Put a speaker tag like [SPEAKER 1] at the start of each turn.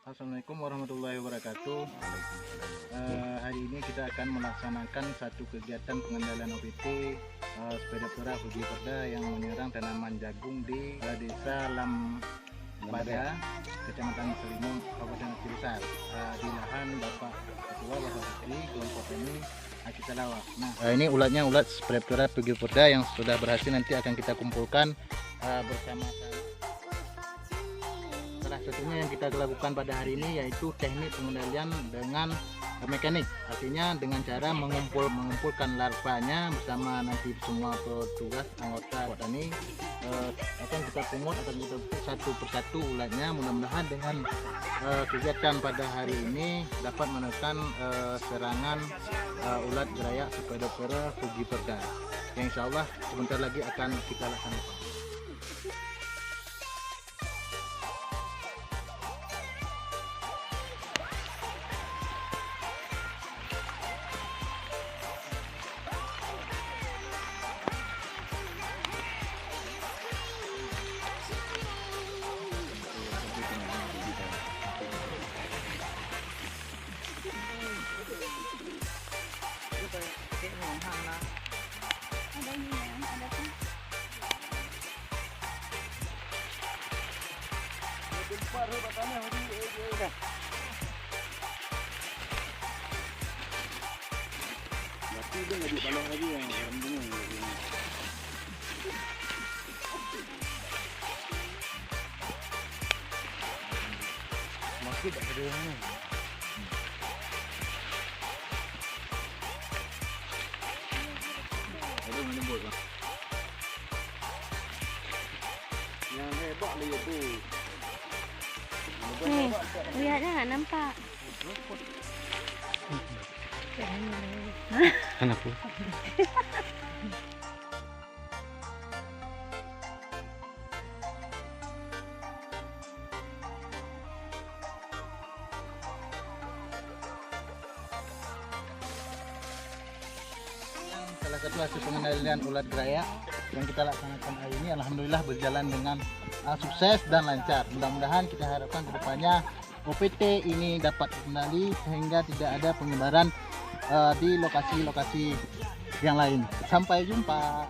[SPEAKER 1] Assalamualaikum warahmatullahi wabarakatuh. Hari ini kita akan melaksanakan satu kegiatan pengendalian OPT sepeda pera Fuji Perda yang menyerang tanaman jagung di desa Lambada, Kecamatan Selimung, Kabupaten Aceh Besar, di lahan Bapak Ketua Bahari kelompok ini kita lawa. Nah, ini ulatnya ulat sepeda pera Fuji Perda yang sudah berhasil, nanti akan kita kumpulkan bersama-sama. Salah satunya yang kita lakukan pada hari ini yaitu teknik pengendalian dengan mekanik, artinya dengan cara mengumpulkan larvanya bersama nanti semua petugas anggota tani akan kita pungut, akan kita satu persatu ulatnya. Mudah-mudahan dengan kegiatan pada hari ini dapat menekan serangan ulat gerayak sepeda pera Fuji Perda yang insya Allah sebentar lagi akan kita laksanakan.
[SPEAKER 2] Yang hebat dia tu.
[SPEAKER 3] Nih, lihatnya nggak nampak.
[SPEAKER 1] Anakku. Salah satu hasil pengendalian ulat gerayak yang kita laksanakan hari ini alhamdulillah berjalan dengan sukses dan lancar. Mudah-mudahan kita harapkan kedepannya OPT ini dapat terkendali sehingga tidak ada penyebaran di lokasi-lokasi yang lain. Sampai jumpa.